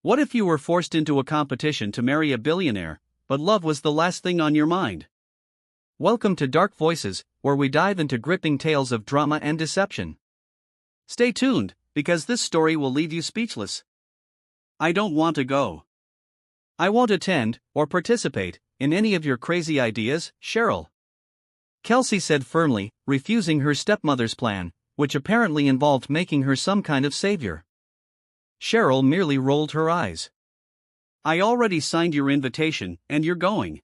What if you were forced into a competition to marry a billionaire, but love was the last thing on your mind? Welcome to Dark Voices, where we dive into gripping tales of drama and deception. Stay tuned, because this story will leave you speechless. I don't want to go. I won't attend, or participate, in any of your crazy ideas, Cheryl. Kelsey said firmly, refusing her stepmother's plan, which apparently involved making her some kind of savior. Cheryl merely rolled her eyes. I already signed your invitation, and you're going.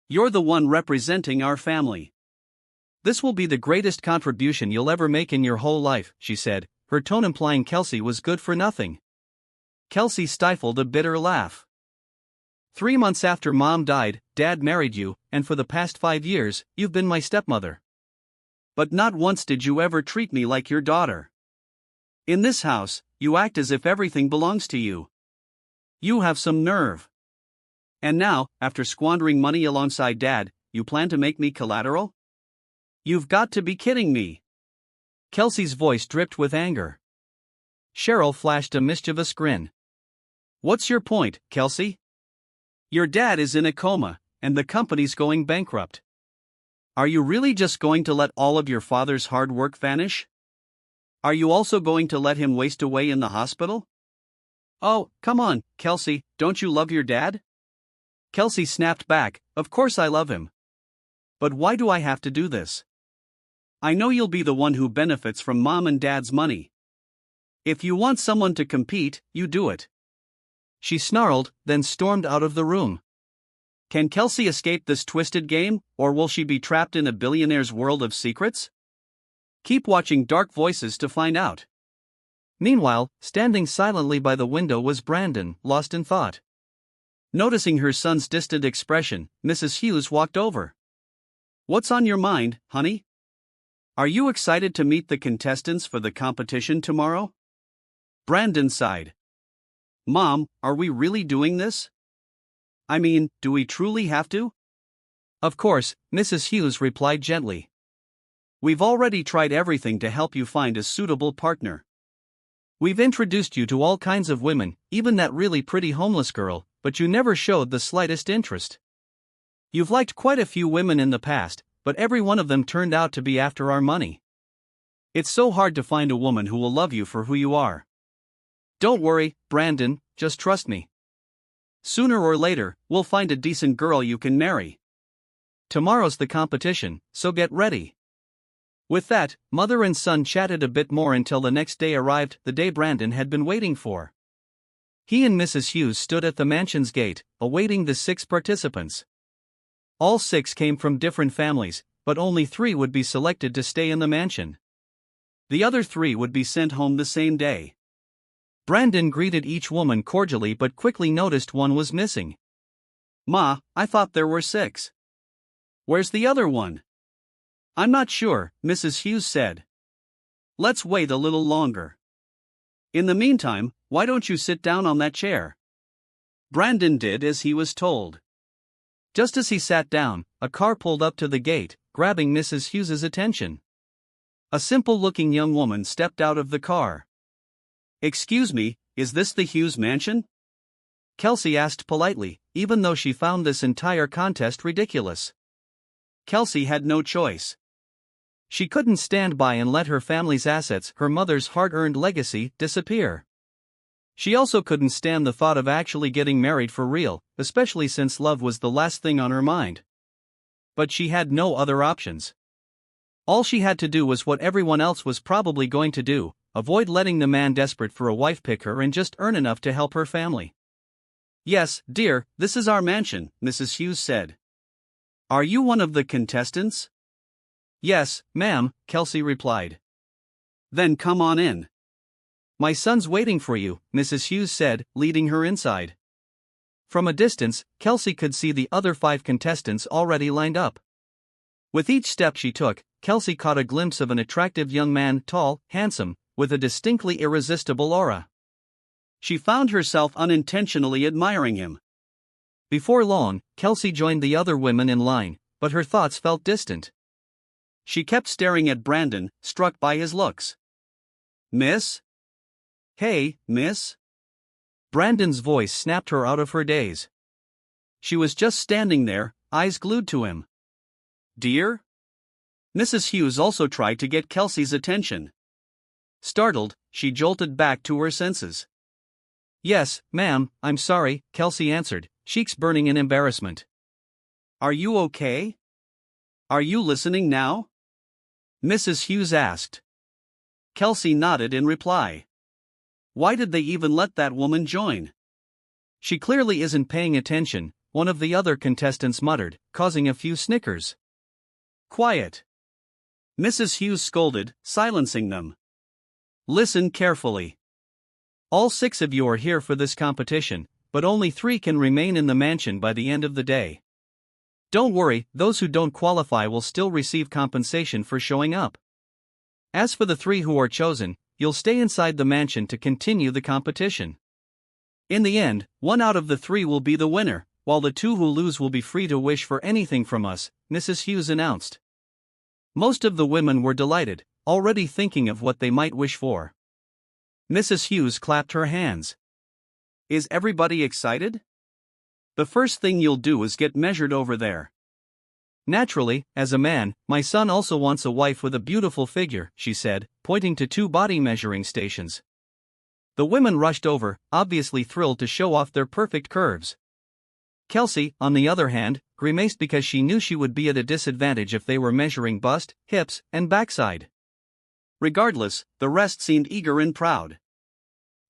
You're the one representing our family. This will be the greatest contribution you'll ever make in your whole life, she said, her tone implying Kelsey was good for nothing. Kelsey stifled a bitter laugh. 3 months after Mom died, Dad married you, and for the past 5 years, you've been my stepmother. But not once did you ever treat me like your daughter. In this house, you act as if everything belongs to you. You have some nerve. And now, after squandering money alongside Dad, you plan to make me collateral? You've got to be kidding me. Kelsey's voice dripped with anger. Cheryl flashed a mischievous grin. What's your point, Kelsey? Your dad is in a coma, and the company's going bankrupt. Are you really just going to let all of your father's hard work vanish? Are you also going to let him waste away in the hospital? Oh, come on, Kelsey, don't you love your dad? Kelsey snapped back, of course I love him. But why do I have to do this? I know you'll be the one who benefits from Mom and Dad's money. If you want someone to compete, you do it. She snarled, then stormed out of the room. Can Kelsey escape this twisted game, or will she be trapped in a billionaire's world of secrets? Keep watching Dark Voices to find out. Meanwhile, standing silently by the window was Brandon, lost in thought. Noticing her son's distant expression, Mrs. Hughes walked over. What's on your mind, honey? Are you excited to meet the contestants for the competition tomorrow? Brandon sighed. Mom, are we really doing this? I mean, do we truly have to? Of course, Mrs. Hughes replied gently. We've already tried everything to help you find a suitable partner. We've introduced you to all kinds of women, even that really pretty homeless girl, but you never showed the slightest interest. You've liked quite a few women in the past, but every one of them turned out to be after our money. It's so hard to find a woman who will love you for who you are. Don't worry, Brandon, just trust me. Sooner or later, we'll find a decent girl you can marry. Tomorrow's the competition, so get ready. With that, mother and son chatted a bit more until the next day arrived, the day Brandon had been waiting for. He and Mrs. Hughes stood at the mansion's gate, awaiting the 6 participants. All 6 came from different families, but only 3 would be selected to stay in the mansion. The other 3 would be sent home the same day. Brandon greeted each woman cordially but quickly noticed one was missing. Ma, I thought there were 6. Where's the other one? I'm not sure, Mrs. Hughes said. Let's wait a little longer. In the meantime, why don't you sit down on that chair? Brandon did as he was told. Just as he sat down, a car pulled up to the gate, grabbing Mrs. Hughes's attention. A simple-looking young woman stepped out of the car. Excuse me, is this the Hughes mansion? Kelsey asked politely, even though she found this entire contest ridiculous. Kelsey had no choice. She couldn't stand by and let her family's assets, her mother's hard-earned legacy, disappear. She also couldn't stand the thought of actually getting married for real, especially since love was the last thing on her mind. But she had no other options. All she had to do was what everyone else was probably going to do, avoid letting the man desperate for a wife pick her and just earn enough to help her family. Yes, dear, this is our mansion, Mrs. Hughes said. Are you one of the contestants? Yes, ma'am, Kelsey replied. Then come on in. My son's waiting for you, Mrs. Hughes said, leading her inside. From a distance, Kelsey could see the other 5 contestants already lined up. With each step she took, Kelsey caught a glimpse of an attractive young man, tall, handsome, with a distinctly irresistible aura. She found herself unintentionally admiring him. Before long, Kelsey joined the other women in line, but her thoughts felt distant. She kept staring at Brandon, struck by his looks. Miss? Hey, miss? Brandon's voice snapped her out of her daze. She was just standing there, eyes glued to him. Dear? Mrs. Hughes also tried to get Kelsey's attention. Startled, she jolted back to her senses. Yes, ma'am, I'm sorry, Kelsey answered, cheeks burning in embarrassment. Are you okay? Are you listening now? Mrs. Hughes asked. Kelsey nodded in reply. Why did they even let that woman join? She clearly isn't paying attention, one of the other contestants muttered, causing a few snickers. Quiet. Mrs. Hughes scolded, silencing them. Listen carefully. All 6 of you are here for this competition, but only 3 can remain in the mansion by the end of the day. Don't worry, those who don't qualify will still receive compensation for showing up. As for the 3 who are chosen, you'll stay inside the mansion to continue the competition. In the end, 1 out of the 3 will be the winner, while the 2 who lose will be free to wish for anything from us, Mrs. Hughes announced. Most of the women were delighted, already thinking of what they might wish for. Mrs. Hughes clapped her hands. Is everybody excited? The first thing you'll do is get measured over there. Naturally, as a man, my son also wants a wife with a beautiful figure, she said, pointing to 2 body measuring stations. The women rushed over, obviously thrilled to show off their perfect curves. Kelsey, on the other hand, grimaced because she knew she would be at a disadvantage if they were measuring bust, hips, and backside. Regardless, the rest seemed eager and proud.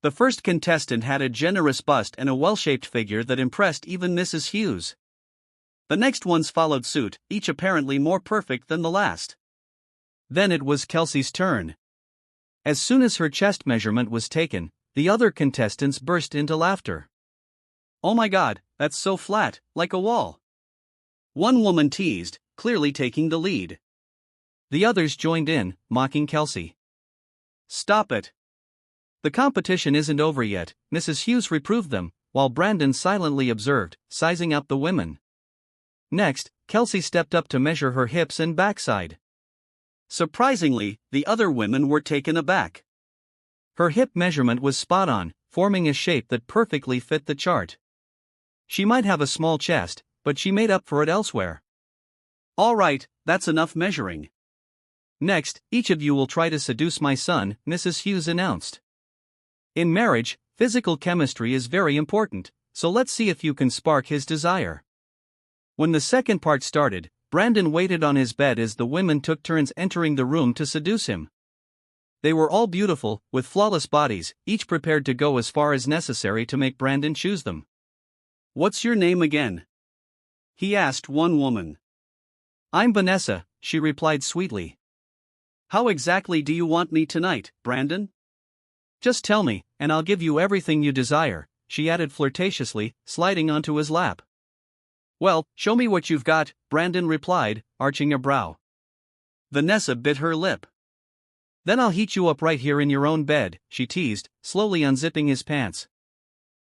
The first contestant had a generous bust and a well-shaped figure that impressed even Mrs. Hughes. The next ones followed suit, each apparently more perfect than the last. Then it was Kelsey's turn. As soon as her chest measurement was taken, the other contestants burst into laughter. Oh my God, that's so flat, like a wall. One woman teased, clearly taking the lead. The others joined in, mocking Kelsey. Stop it. The competition isn't over yet, Mrs. Hughes reproved them, while Brandon silently observed, sizing up the women. Next, Kelsey stepped up to measure her hips and backside. Surprisingly, the other women were taken aback. Her hip measurement was spot on, forming a shape that perfectly fit the chart. She might have a small chest, but she made up for it elsewhere. All right, that's enough measuring. Next, each of you will try to seduce my son, Mrs. Hughes announced. In marriage, physical chemistry is very important, so let's see if you can spark his desire. When the second part started, Brandon waited on his bed as the women took turns entering the room to seduce him. They were all beautiful, with flawless bodies, each prepared to go as far as necessary to make Brandon choose them. What's your name again? He asked one woman. I'm Vanessa, she replied sweetly. How exactly do you want me tonight, Brandon? Just tell me, and I'll give you everything you desire, she added flirtatiously, sliding onto his lap. Well, show me what you've got, Brandon replied, arching a brow. Vanessa bit her lip. Then I'll heat you up right here in your own bed, she teased, slowly unzipping his pants.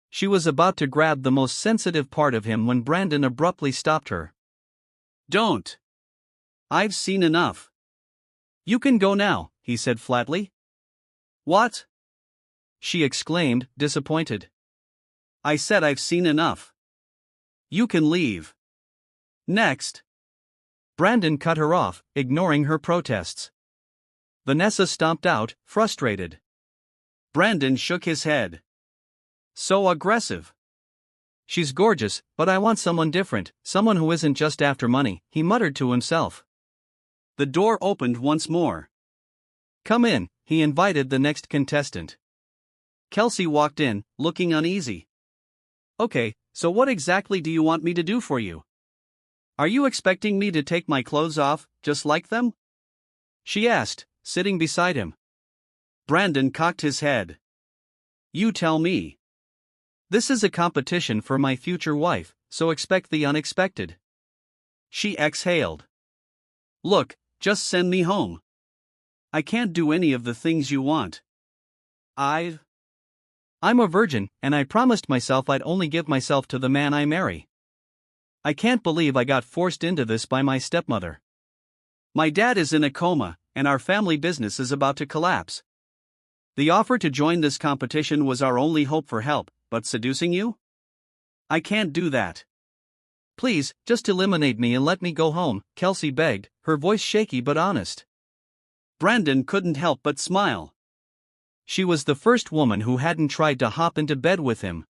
She was about to grab the most sensitive part of him when Brandon abruptly stopped her. Don't. I've seen enough. You can go now, he said flatly. What? She exclaimed, disappointed. I said I've seen enough. You can leave. Next. Brandon cut her off, ignoring her protests. Vanessa stomped out, frustrated. Brandon shook his head. So aggressive. She's gorgeous, but I want someone different, someone who isn't just after money, he muttered to himself. The door opened once more. Come in, he invited the next contestant. Kelsey walked in, looking uneasy. Okay, so what exactly do you want me to do for you? Are you expecting me to take my clothes off, just like them? She asked, sitting beside him. Brandon cocked his head. You tell me. This is a competition for my future wife, so expect the unexpected. She exhaled. Look, just send me home. I can't do any of the things you want. I'm a virgin, and I promised myself I'd only give myself to the man I marry. I can't believe I got forced into this by my stepmother. My dad is in a coma, and our family business is about to collapse. The offer to join this competition was our only hope for help, but seducing you? I can't do that. Please, just eliminate me and let me go home, Kelsey begged, her voice shaky but honest. Brandon couldn't help but smile. She was the first woman who hadn't tried to hop into bed with him.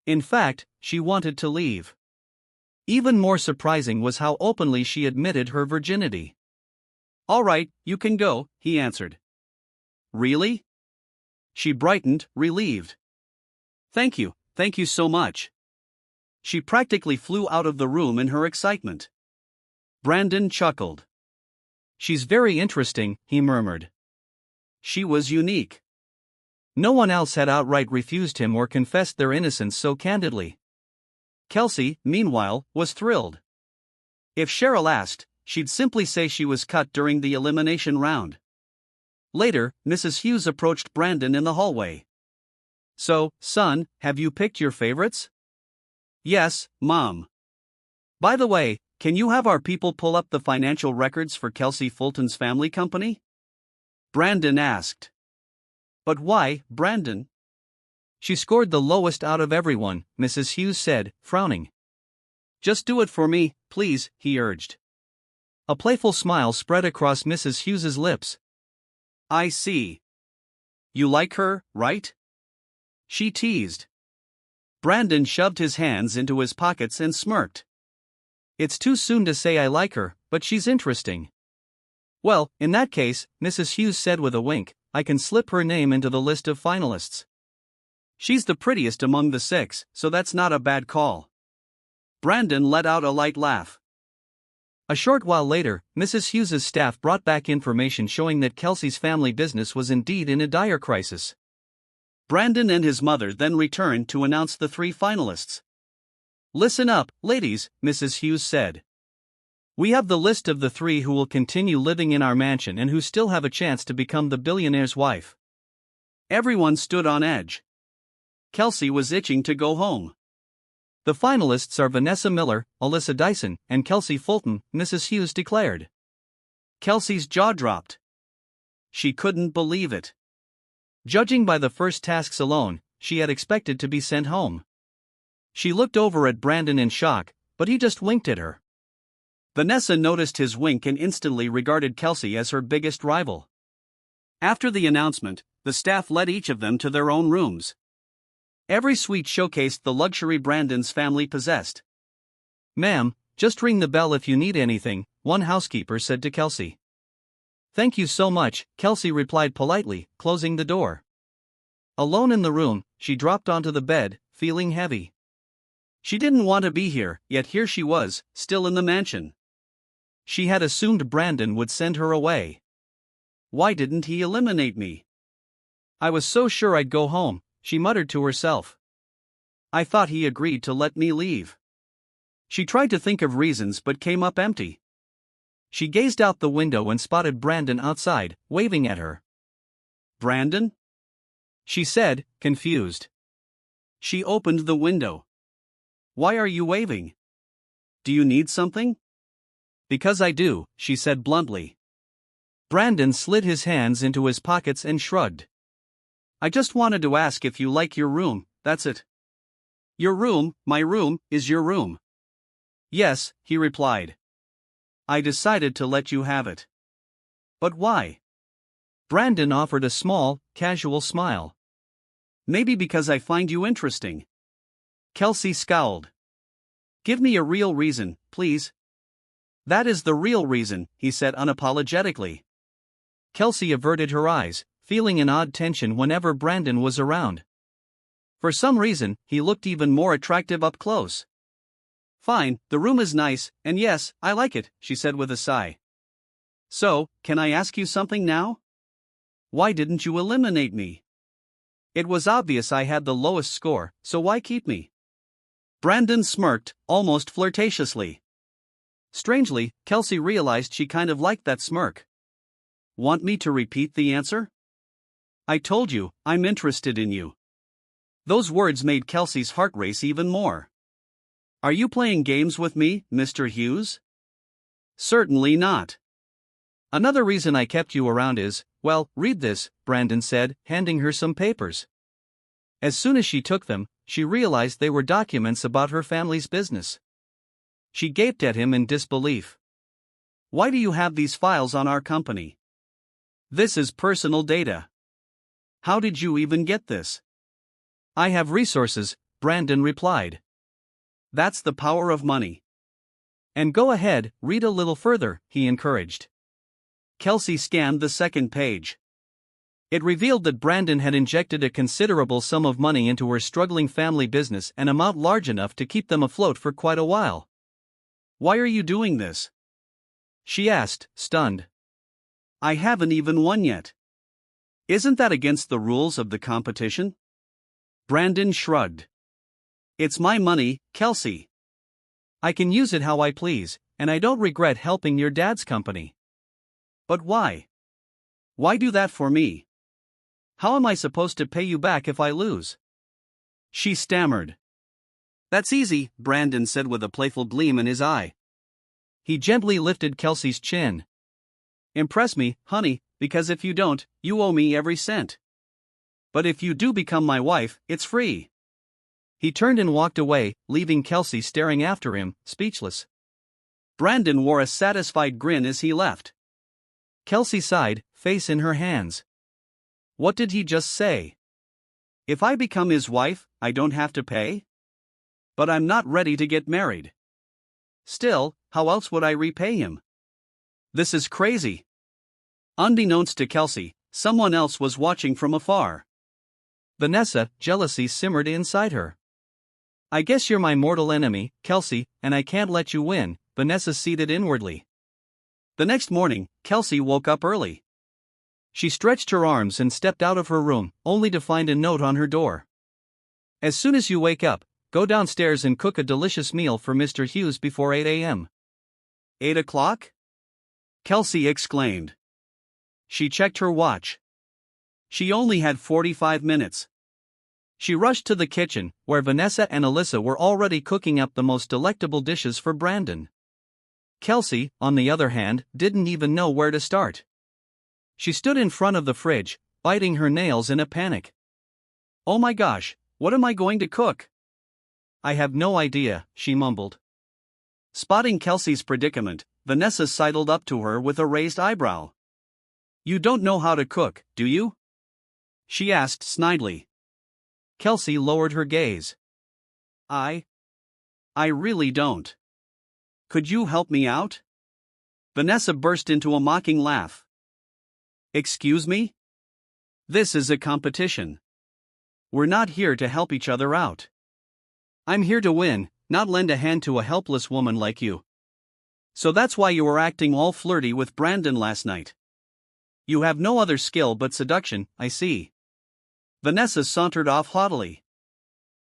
In fact, she wanted to leave. Even more surprising was how openly she admitted her virginity. All right, you can go, he answered. Really? She brightened, relieved. Thank you so much. She practically flew out of the room in her excitement. Brandon chuckled. She's very interesting, he murmured. She was unique. No one else had outright refused him or confessed their innocence so candidly. Kelsey, meanwhile, was thrilled. If Cheryl asked, she'd simply say she was cut during the elimination round. Later, Mrs. Hughes approached Brandon in the hallway. So, son, have you picked your favorites? Yes, Mom. By the way, can you have our people pull up the financial records for Kelsey Fulton's family company? Brandon asked. But why, Brandon? She scored the lowest out of everyone, Mrs. Hughes said, frowning. Just do it for me, please, he urged. A playful smile spread across Mrs. Hughes's lips. I see. You like her, right? She teased. Brandon shoved his hands into his pockets and smirked. It's too soon to say I like her, but she's interesting. Well, in that case, Mrs. Hughes said with a wink, I can slip her name into the list of finalists. She's the prettiest among the 6, so that's not a bad call. Brandon let out a light laugh. A short while later, Mrs. Hughes's staff brought back information showing that Kelsey's family business was indeed in a dire crisis. Brandon and his mother then returned to announce the 3 finalists. Listen up, ladies, Mrs. Hughes said. We have the list of the 3 who will continue living in our mansion and who still have a chance to become the billionaire's wife. Everyone stood on edge. Kelsey was itching to go home. The finalists are Vanessa Miller, Alyssa Dyson, and Kelsey Fulton, Mrs. Hughes declared. Kelsey's jaw dropped. She couldn't believe it. Judging by the first tasks alone, she had expected to be sent home. She looked over at Brandon in shock, but he just winked at her. Vanessa noticed his wink and instantly regarded Kelsey as her biggest rival. After the announcement, the staff led each of them to their own rooms. Every suite showcased the luxury Brandon's family possessed. Ma'am, just ring the bell if you need anything, one housekeeper said to Kelsey. Thank you so much, Kelsey replied politely, closing the door. Alone in the room, she dropped onto the bed, feeling heavy. She didn't want to be here, yet here she was, still in the mansion. She had assumed Brandon would send her away. Why didn't he eliminate me? I was so sure I'd go home, she muttered to herself. I thought he agreed to let me leave. She tried to think of reasons but came up empty. She gazed out the window and spotted Brandon outside, waving at her. Brandon? She said, confused. She opened the window. Why are you waving? Do you need something? Because I do, she said bluntly. Brandon slid his hands into his pockets and shrugged. I just wanted to ask if you like your room, that's it. Your room, my room, is your room. Yes, he replied. I decided to let you have it. But why? Brandon offered a small, casual smile. Maybe because I find you interesting. Kelsey scowled. Give me a real reason, please. That is the real reason, he said unapologetically. Kelsey averted her eyes, feeling an odd tension whenever Brandon was around. For some reason, he looked even more attractive up close. Fine, the room is nice, and yes, I like it, she said with a sigh. So, can I ask you something now? Why didn't you eliminate me? It was obvious I had the lowest score, so why keep me? Brandon smirked, almost flirtatiously. Strangely, Kelsey realized she kind of liked that smirk. Want me to repeat the answer? I told you, I'm interested in you. Those words made Kelsey's heart race even more. Are you playing games with me, Mr. Hughes? Certainly not. Another reason I kept you around is, well, read this, Brandon said, handing her some papers. As soon as she took them, she realized they were documents about her family's business. She gaped at him in disbelief. "Why do you have these files on our company? This is personal data. How did you even get this?" "I have resources," Brandon replied. "That's the power of money." "And go ahead, read a little further," he encouraged. Kelsey scanned the second page. It revealed that Brandon had injected a considerable sum of money into her struggling family business, an amount large enough to keep them afloat for quite a while. "Why are you doing this?" she asked, stunned. "I haven't even won yet." "Isn't that against the rules of the competition?" Brandon shrugged. "It's my money, Kelsey. I can use it how I please, and I don't regret helping your dad's company." "But why? Why do that for me? How am I supposed to pay you back if I lose?" she stammered. "That's easy," Brandon said with a playful gleam in his eye. He gently lifted Kelsey's chin. "Impress me, honey, because if you don't, you owe me every cent. But if you do become my wife, it's free." He turned and walked away, leaving Kelsey staring after him, speechless. Brandon wore a satisfied grin as he left. Kelsey sighed, face in her hands. What did he just say? If I become his wife, I don't have to pay? But I'm not ready to get married. Still, how else would I repay him? This is crazy. Unbeknownst to Kelsey, someone else was watching from afar. Vanessa, jealousy simmered inside her. "I guess you're my mortal enemy, Kelsey, and I can't let you win," Vanessa seethed inwardly. The next morning, Kelsey woke up early. She stretched her arms and stepped out of her room, only to find a note on her door. "As soon as you wake up, go downstairs and cook a delicious meal for Mr. Hughes before 8 a.m. 8 o'clock? Kelsey exclaimed. She checked her watch. She only had 45 minutes. She rushed to the kitchen, where Vanessa and Alyssa were already cooking up the most delectable dishes for Brandon. Kelsey, on the other hand, didn't even know where to start. She stood in front of the fridge, biting her nails in a panic. "Oh my gosh, what am I going to cook?" "I have no idea," she mumbled. Spotting Kelsey's predicament, Vanessa sidled up to her with a raised eyebrow. "You don't know how to cook, do you?" she asked snidely. Kelsey lowered her gaze. I really don't. Could you help me out?" Vanessa burst into a mocking laugh. "Excuse me? This is a competition. We're not here to help each other out. I'm here to win, not lend a hand to a helpless woman like you. So that's why you were acting all flirty with Brandon last night. You have no other skill but seduction, I see." Vanessa sauntered off haughtily.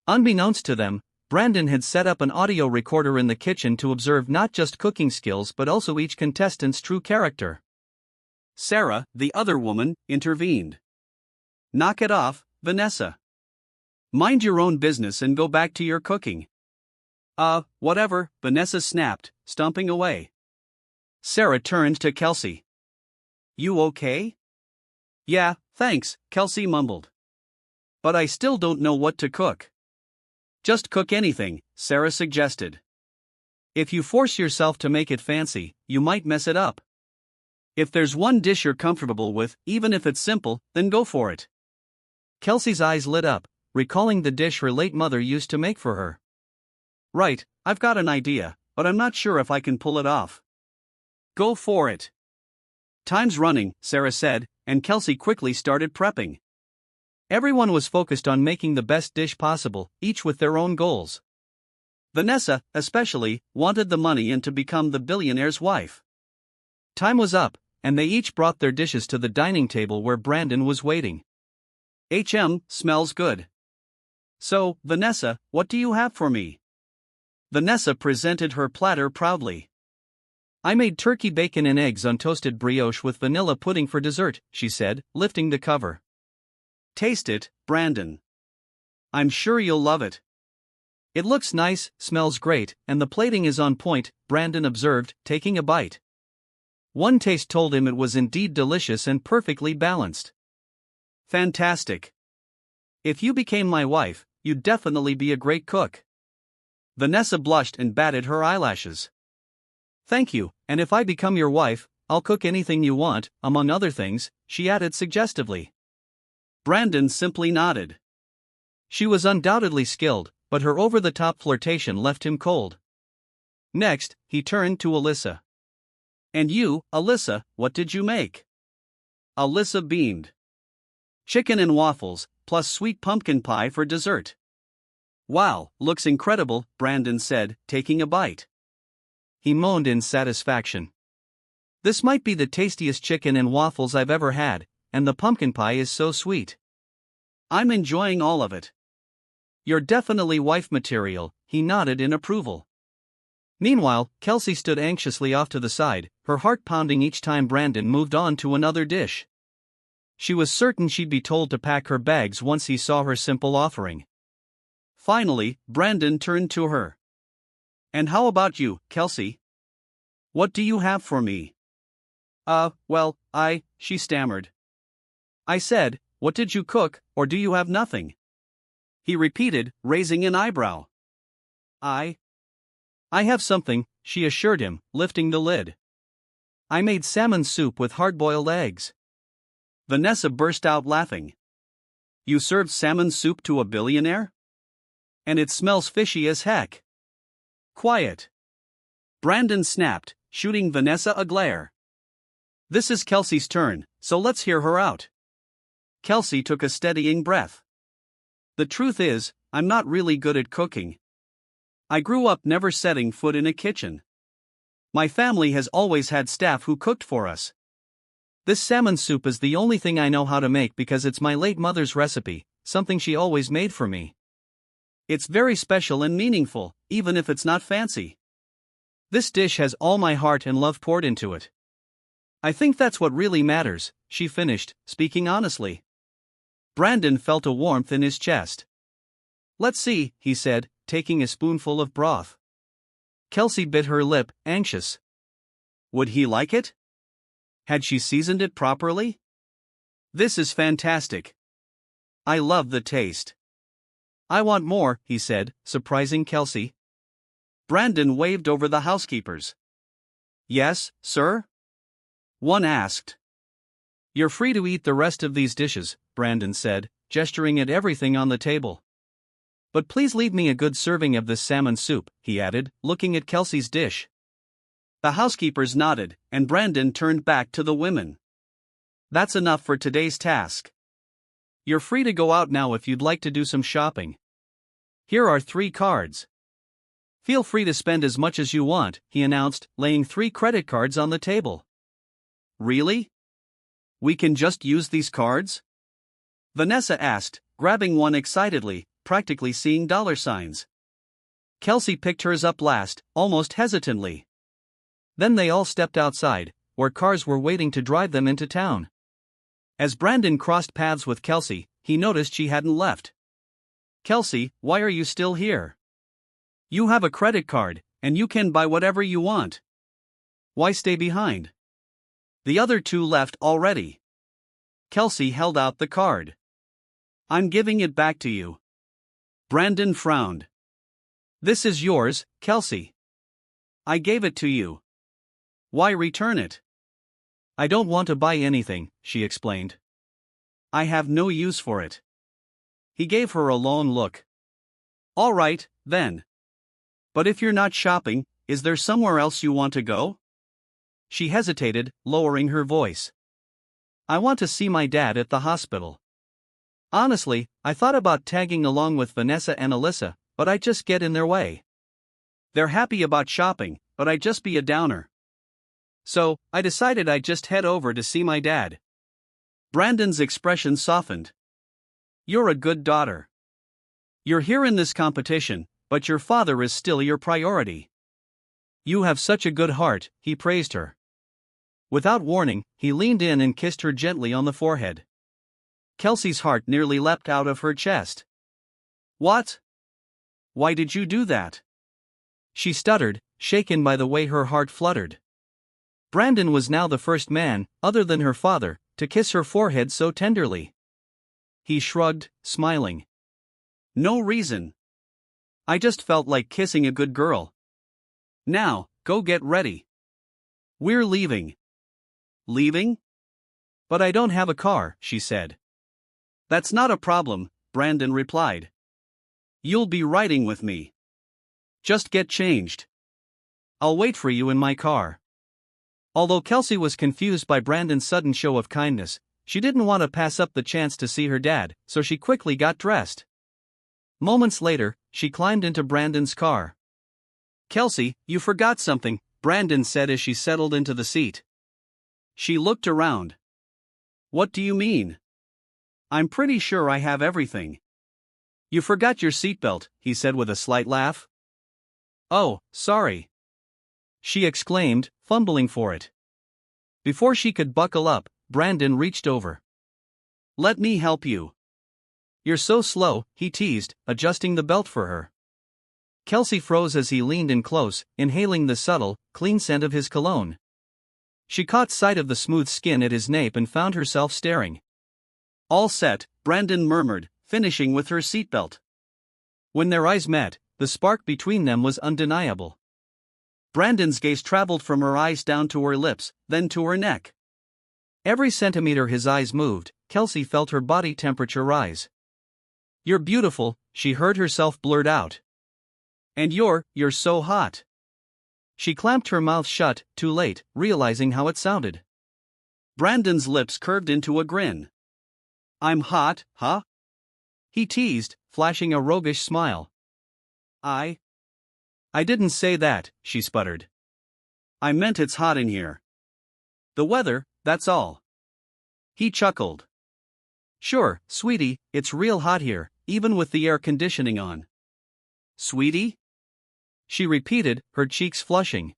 Unbeknownst to them, Brandon had set up an audio recorder in the kitchen to observe not just cooking skills but also each contestant's true character. Sarah, the other woman, intervened. "Knock it off, Vanessa. Mind your own business and go back to your cooking." Whatever," Vanessa snapped, stomping away. Sarah turned to Kelsey. "You okay?" "Yeah, thanks," Kelsey mumbled. "But I still don't know what to cook." "Just cook anything," Sarah suggested. "If you force yourself to make it fancy, you might mess it up. If there's one dish you're comfortable with, even if it's simple, then go for it." Kelsey's eyes lit up, recalling the dish her late mother used to make for her. "Right, I've got an idea, but I'm not sure if I can pull it off." "Go for it." "Time's running," Sarah said, and Kelsey quickly started prepping. Everyone was focused on making the best dish possible, each with their own goals. Vanessa, especially, wanted the money and to become the billionaire's wife. Time was up, and they each brought their dishes to the dining table where Brandon was waiting. Smells good. So, Vanessa, what do you have for me?" Vanessa presented her platter proudly. "I made turkey bacon and eggs on toasted brioche with vanilla pudding for dessert," she said, lifting the cover. "Taste it, Brandon. I'm sure you'll love it." "It looks nice, smells great, and the plating is on point," Brandon observed, taking a bite. One taste told him it was indeed delicious and perfectly balanced. "Fantastic. If you became my wife, you'd definitely be a great cook. Vanessa blushed and batted her eyelashes. Thank you, and if I become your wife, I'll cook anything you want, among other things, she added suggestively. Brandon simply nodded. She was undoubtedly skilled, but her over-the-top flirtation left him cold. Next, he turned to Alyssa. And you, Alyssa, what did you make? Alyssa beamed. Chicken and waffles, plus sweet pumpkin pie for dessert. Wow, looks incredible, Brandon said, taking a bite. He moaned in satisfaction. This might be the tastiest chicken and waffles I've ever had, and the pumpkin pie is so sweet. I'm enjoying all of it. You're definitely wife material, he nodded in approval. Meanwhile, Kelsey stood anxiously off to the side, her heart pounding each time Brandon moved on to another dish. She was certain she'd be told to pack her bags once he saw her simple offering. Finally, Brandon turned to her. And how about you, Kelsey? What do you have for me? She stammered. I said, what did you cook, or do you have nothing? He repeated, raising an eyebrow. I have something, she assured him, lifting the lid. I made salmon soup with hard-boiled eggs. Vanessa burst out laughing. You served salmon soup to a billionaire? And it smells fishy as heck. Quiet. Brandon snapped, shooting Vanessa a glare. This is Kelsey's turn, so let's hear her out. Kelsey took a steadying breath. The truth is, I'm not really good at cooking. I grew up never setting foot in a kitchen. My family has always had staff who cooked for us. This salmon soup is the only thing I know how to make because it's my late mother's recipe, something she always made for me. It's very special and meaningful, even if it's not fancy. This dish has all my heart and love poured into it. I think that's what really matters, she finished, speaking honestly. Brandon felt a warmth in his chest. Let's see, he said, taking a spoonful of broth. Kelsey bit her lip, anxious. Would he like it? Had she seasoned it properly? This is fantastic. I love the taste. I want more, he said, surprising Kelsey. Brandon waved over the housekeepers. Yes, sir? One asked. You're free to eat the rest of these dishes, Brandon said, gesturing at everything on the table. But please leave me a good serving of this salmon soup, he added, looking at Kelsey's dish. The housekeepers nodded, and Brandon turned back to the women. That's enough for today's task. You're free to go out now if you'd like to do some shopping. Here are 3 cards. Feel free to spend as much as you want, he announced, laying 3 credit cards on the table. Really? We can just use these cards? Vanessa asked, grabbing one excitedly, practically seeing dollar signs. Kelsey picked hers up last, almost hesitantly. Then they all stepped outside, where cars were waiting to drive them into town. As Brandon crossed paths with Kelsey, he noticed she hadn't left. Kelsey, why are you still here? You have a credit card, and you can buy whatever you want. Why stay behind? The other 2 left already. Kelsey held out the card. I'm giving it back to you. Brandon frowned. This is yours, Kelsey. I gave it to you. Why return it? I don't want to buy anything, she explained. I have no use for it. He gave her a long look. All right, then. But if you're not shopping, is there somewhere else you want to go? She hesitated, lowering her voice. I want to see my dad at the hospital. Honestly, I thought about tagging along with Vanessa and Alyssa, but I'd just get in their way. They're happy about shopping, but I'd just be a downer. So, I decided I'd just head over to see my dad. Brandon's expression softened. You're a good daughter. You're here in this competition, but your father is still your priority. You have such a good heart, he praised her. Without warning, he leaned in and kissed her gently on the forehead. Kelsey's heart nearly leapt out of her chest. What? Why did you do that? She stuttered, shaken by the way her heart fluttered. Brandon was now the first man, other than her father, to kiss her forehead so tenderly. He shrugged, smiling. No reason. I just felt like kissing a good girl. Now, go get ready. We're leaving. Leaving? But I don't have a car, she said. That's not a problem, Brandon replied. You'll be riding with me. Just get changed. I'll wait for you in my car. Although Kelsey was confused by Brandon's sudden show of kindness, she didn't want to pass up the chance to see her dad, so she quickly got dressed. Moments later, she climbed into Brandon's car. Kelsey, you forgot something, Brandon said as she settled into the seat. She looked around. What do you mean? I'm pretty sure I have everything. You forgot your seatbelt, he said with a slight laugh. Oh, sorry. She exclaimed, fumbling for it. Before she could buckle up, Brandon reached over. Let me help you. You're so slow, he teased, adjusting the belt for her. Kelsey froze as he leaned in close, inhaling the subtle, clean scent of his cologne. She caught sight of the smooth skin at his nape and found herself staring. All set, Brandon murmured, finishing with her seatbelt. When their eyes met, the spark between them was undeniable. Brandon's gaze traveled from her eyes down to her lips, then to her neck. Every centimeter his eyes moved, Kelsey felt her body temperature rise. You're beautiful, she heard herself blurt out. And you're so hot. She clamped her mouth shut, too late, realizing how it sounded. Brandon's lips curved into a grin. I'm hot, huh? He teased, flashing a roguish smile. I didn't say that, she sputtered. I meant it's hot in here. The weather, that's all. He chuckled. Sure, sweetie, it's real hot here, even with the air conditioning on. Sweetie? She repeated, her cheeks flushing.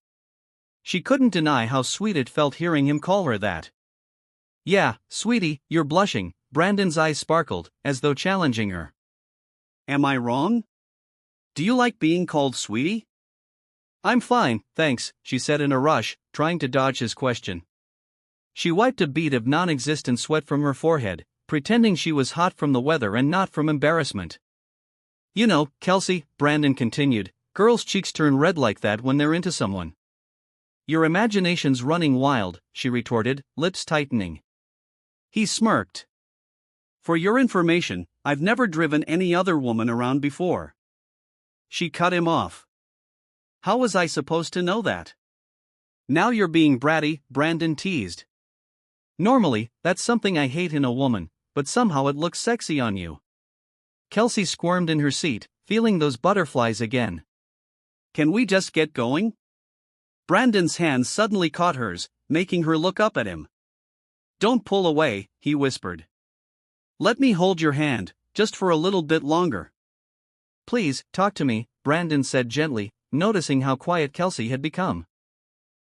She couldn't deny how sweet it felt hearing him call her that. Yeah, sweetie, you're blushing, Brandon's eyes sparkled, as though challenging her. Am I wrong? Do you like being called sweetie? I'm fine, thanks, she said in a rush, trying to dodge his question. She wiped a bead of non-existent sweat from her forehead, pretending she was hot from the weather and not from embarrassment. You know, Kelsey, Brandon continued, girls' cheeks turn red like that when they're into someone. Your imagination's running wild, she retorted, lips tightening. He smirked. For your information, I've never driven any other woman around before. She cut him off. How was I supposed to know that? Now you're being bratty, Brandon teased. Normally, that's something I hate in a woman, but somehow it looks sexy on you. Kelsey squirmed in her seat, feeling those butterflies again. Can we just get going? Brandon's hand suddenly caught hers, making her look up at him. Don't pull away, he whispered. Let me hold your hand, just for a little bit longer. Please, talk to me, Brandon said gently, noticing how quiet Kelsey had become.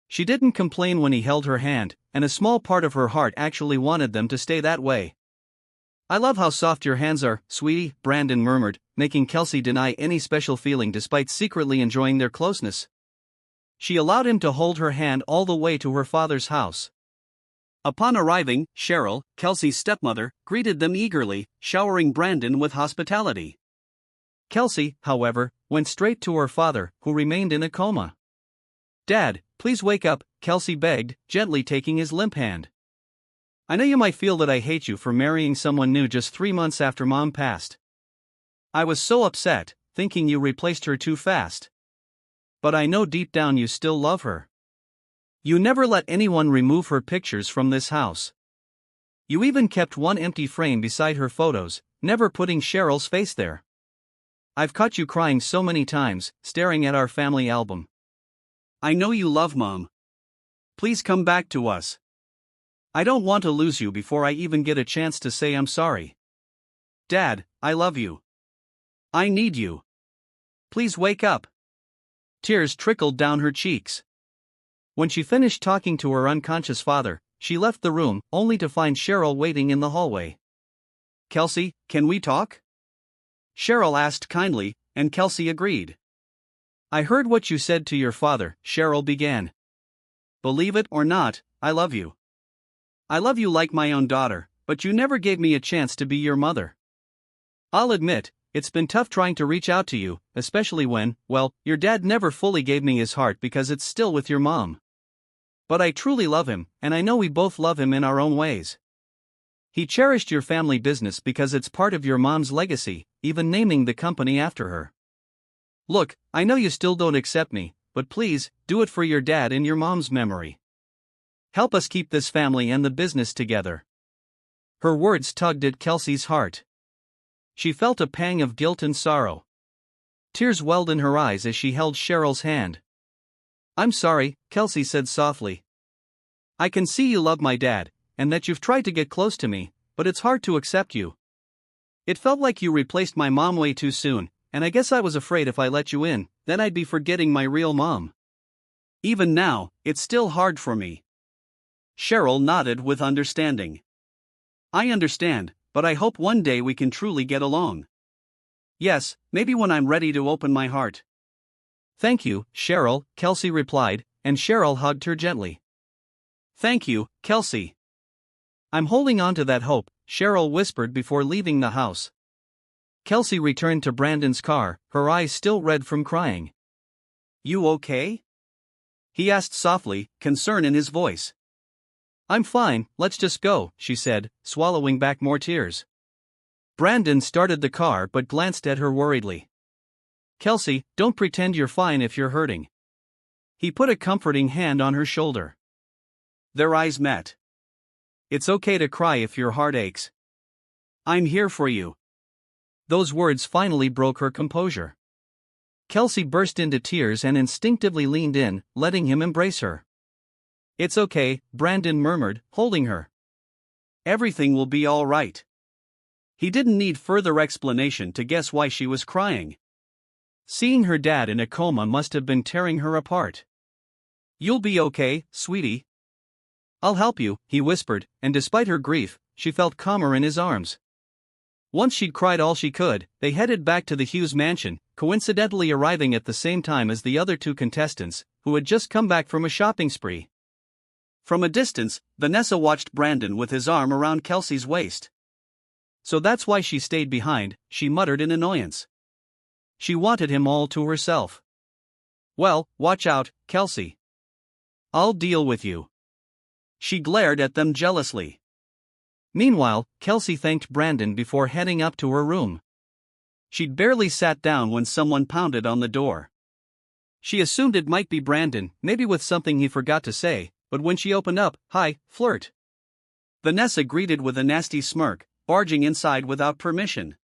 She didn't complain when he held her hand, and a small part of her heart actually wanted them to stay that way. I love how soft your hands are, sweetie, Brandon murmured, making Kelsey deny any special feeling despite secretly enjoying their closeness. She allowed him to hold her hand all the way to her father's house. Upon arriving, Cheryl, Kelsey's stepmother, greeted them eagerly, showering Brandon with hospitality. Kelsey, however, went straight to her father, who remained in a coma. Dad, please wake up, Kelsey begged, gently taking his limp hand. I know you might feel that I hate you for marrying someone new just 3 months after Mom passed. I was so upset, thinking you replaced her too fast. But I know deep down you still love her. You never let anyone remove her pictures from this house. You even kept one empty frame beside her photos, never putting Cheryl's face there. I've caught you crying so many times, staring at our family album. I know you love Mom. Please come back to us. I don't want to lose you before I even get a chance to say I'm sorry. Dad, I love you. I need you. Please wake up. Tears trickled down her cheeks. When she finished talking to her unconscious father, she left the room, only to find Cheryl waiting in the hallway. Kelsey, can we talk? Cheryl asked kindly, and Kelsey agreed. I heard what you said to your father, Cheryl began. Believe it or not, I love you. I love you like my own daughter, but you never gave me a chance to be your mother. I'll admit, it's been tough trying to reach out to you, especially when, well, your dad never fully gave me his heart because it's still with your mom. But I truly love him, and I know we both love him in our own ways. He cherished your family business because it's part of your mom's legacy, even naming the company after her. Look, I know you still don't accept me, but please, do it for your dad in your mom's memory. Help us keep this family and the business together. Her words tugged at Kelsey's heart. She felt a pang of guilt and sorrow. Tears welled in her eyes as she held Cheryl's hand. I'm sorry, Kelsey said softly. I can see you love my dad, and that you've tried to get close to me, but it's hard to accept you. It felt like you replaced my mom way too soon, and I guess I was afraid if I let you in, then I'd be forgetting my real mom. Even now, it's still hard for me. Cheryl nodded with understanding. I understand, but I hope one day we can truly get along. Yes, maybe when I'm ready to open my heart. Thank you, Cheryl, Kelsey replied, and Cheryl hugged her gently. Thank you, Kelsey. I'm holding on to that hope, Cheryl whispered before leaving the house. Kelsey returned to Brandon's car, her eyes still red from crying. You okay? He asked softly, concern in his voice. I'm fine, let's just go, she said, swallowing back more tears. Brandon started the car but glanced at her worriedly. Kelsey, don't pretend you're fine if you're hurting. He put a comforting hand on her shoulder. Their eyes met. It's okay to cry if your heart aches. I'm here for you. Those words finally broke her composure. Kelsey burst into tears and instinctively leaned in, letting him embrace her. It's okay, Brandon murmured, holding her. Everything will be all right. He didn't need further explanation to guess why she was crying. Seeing her dad in a coma must have been tearing her apart. You'll be okay, sweetie. I'll help you, he whispered, and despite her grief, she felt calmer in his arms. Once she'd cried all she could, they headed back to the Hughes mansion, coincidentally arriving at the same time as the other two contestants, who had just come back from a shopping spree. From a distance, Vanessa watched Brandon with his arm around Kelsey's waist. So that's why she stayed behind, she muttered in annoyance. She wanted him all to herself. Well, watch out, Kelsey. I'll deal with you. She glared at them jealously. Meanwhile, Kelsey thanked Brandon before heading up to her room. She'd barely sat down when someone pounded on the door. She assumed it might be Brandon, maybe with something he forgot to say, but when she opened up, "Hi, flirt." Vanessa greeted with a nasty smirk, barging inside without permission.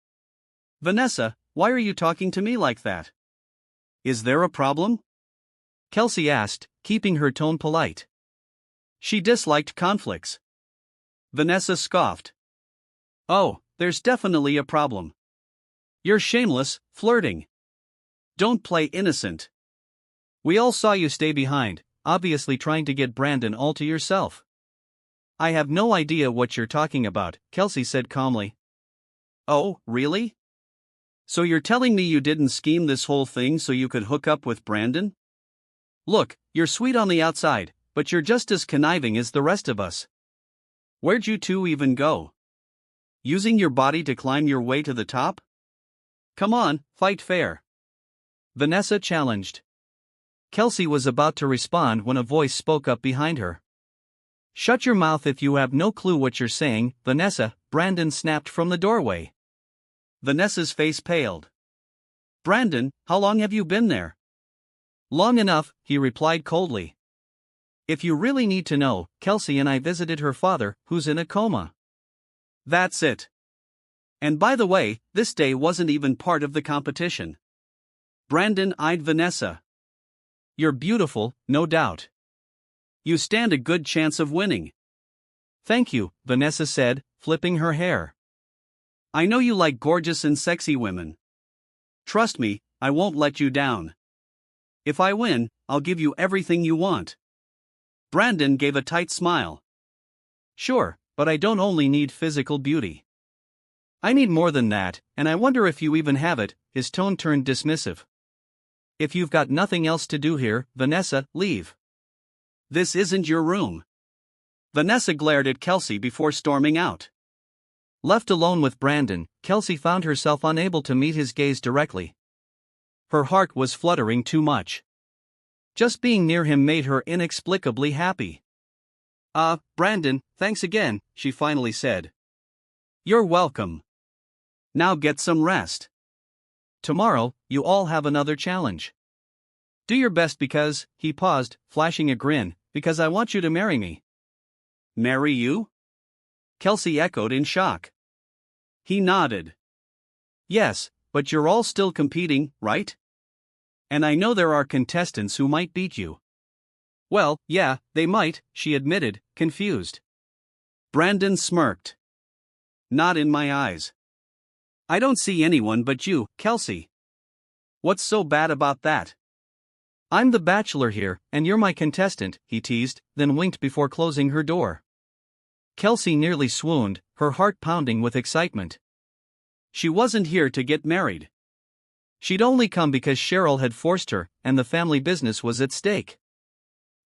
Vanessa, why are you talking to me like that? Is there a problem? Kelsey asked, keeping her tone polite. She disliked conflicts. Vanessa scoffed. Oh, there's definitely a problem. You're shameless, flirting. Don't play innocent. We all saw you stay behind, obviously trying to get Brandon all to yourself. I have no idea what you're talking about, Kelsey said calmly. Oh, really? So you're telling me you didn't scheme this whole thing so you could hook up with Brandon? Look, you're sweet on the outside, but you're just as conniving as the rest of us. Where'd you two even go? Using your body to climb your way to the top? Come on, fight fair. Vanessa challenged. Kelsey was about to respond when a voice spoke up behind her. Shut your mouth if you have no clue what you're saying, Vanessa, Brandon snapped from the doorway. Vanessa's face paled. Brandon, how long have you been there? Long enough, he replied coldly. If you really need to know, Kelsey and I visited her father, who's in a coma. That's it. And by the way, this day wasn't even part of the competition. Brandon eyed Vanessa. You're beautiful, no doubt. You stand a good chance of winning. Thank you, Vanessa said, flipping her hair. I know you like gorgeous and sexy women. Trust me, I won't let you down. If I win, I'll give you everything you want. Brandon gave a tight smile. Sure, but I don't only need physical beauty. I need more than that, and I wonder if you even have it, his tone turned dismissive. If you've got nothing else to do here, Vanessa, leave. This isn't your room. Vanessa glared at Kelsey before storming out. Left alone with Brandon, Kelsey found herself unable to meet his gaze directly. Her heart was fluttering too much. Just being near him made her inexplicably happy. Brandon, thanks again," she finally said. "You're welcome. Now get some rest. Tomorrow, you all have another challenge. Do your best because," he paused, flashing a grin, "because I want you to marry me." "Marry you?" Kelsey echoed in shock. He nodded. "Yes, but you're all still competing, right? And I know there are contestants who might beat you." "Well, yeah, they might," she admitted, confused. Brandon smirked. "Not in my eyes. I don't see anyone but you, Kelsey. What's so bad about that?" "I'm the bachelor here, and you're my contestant," he teased, then winked before closing her door. Kelsey nearly swooned, her heart pounding with excitement. She wasn't here to get married. She'd only come because Cheryl had forced her, and the family business was at stake.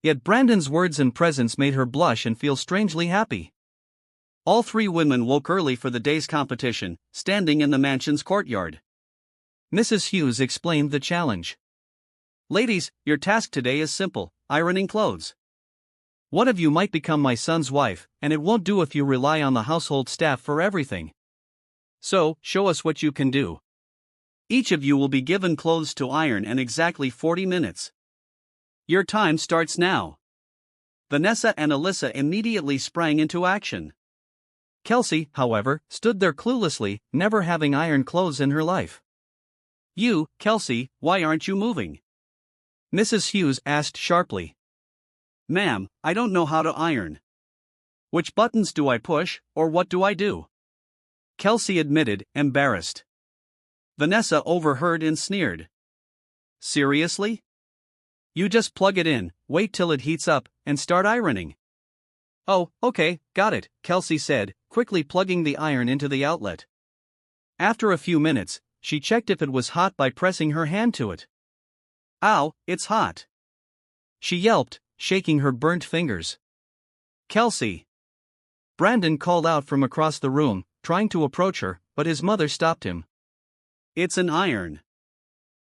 Yet Brandon's words and presence made her blush and feel strangely happy. All three women woke early for the day's competition, standing in the mansion's courtyard. Mrs. Hughes explained the challenge. "Ladies, your task today is simple: ironing clothes. One of you might become my son's wife, and it won't do if you rely on the household staff for everything. So, show us what you can do. Each of you will be given clothes to iron in exactly 40 minutes. Your time starts now." Vanessa and Alyssa immediately sprang into action. Kelsey, however, stood there cluelessly, never having ironed clothes in her life. "You, Kelsey, why aren't you moving?" Mrs. Hughes asked sharply. "Ma'am, I don't know how to iron. Which buttons do I push, or what do I do?" Kelsey admitted, embarrassed. Vanessa overheard and sneered. "Seriously? You just plug it in, wait till it heats up, and start ironing." "Oh, okay, got it," Kelsey said, quickly plugging the iron into the outlet. After a few minutes, she checked if it was hot by pressing her hand to it. "Ow, it's hot!" she yelped, shaking her burnt fingers. "Kelsey!" Brandon called out from across the room, trying to approach her, but his mother stopped him. "It's an iron.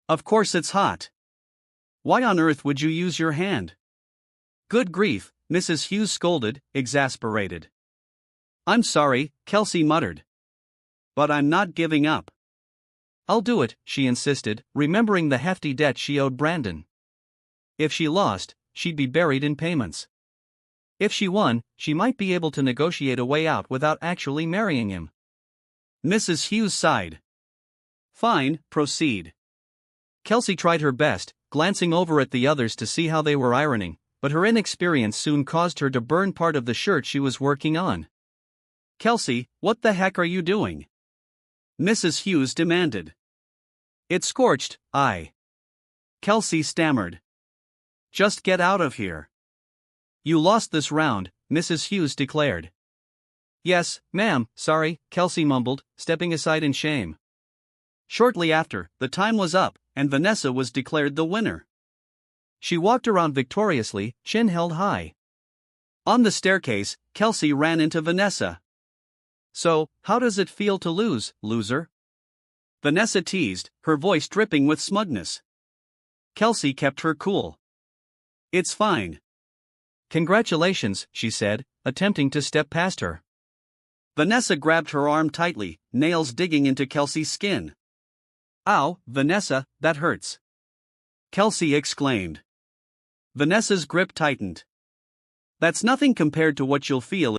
Of course it's hot. Why on earth would you use your hand?" "Good grief," Mrs. Hughes scolded, exasperated. "I'm sorry," Kelsey muttered. "But I'm not giving up." "I'll do it," she insisted, remembering the hefty debt she owed Brandon. If she lost, she'd be buried in payments. If she won, she might be able to negotiate a way out without actually marrying him. Mrs. Hughes sighed. "Fine, proceed." Kelsey tried her best, glancing over at the others to see how they were ironing, but her inexperience soon caused her to burn part of the shirt she was working on. "Kelsey, what the heck are you doing?" Mrs. Hughes demanded. "It's scorched, Kelsey stammered. "Just get out of here." "You lost this round," Mrs. Hughes declared. "Yes, ma'am, sorry," Kelsey mumbled, stepping aside in shame. Shortly after, the time was up, and Vanessa was declared the winner. She walked around victoriously, chin held high. On the staircase, Kelsey ran into Vanessa. "So, how does it feel to lose, loser?" Vanessa teased, her voice dripping with smugness. Kelsey kept her cool. "It's fine." "Congratulations," she said, attempting to step past her. Vanessa grabbed her arm tightly, nails digging into Kelsey's skin. "Ow, Vanessa, that hurts," Kelsey exclaimed. Vanessa's grip tightened. "That's nothing compared to what you'll feel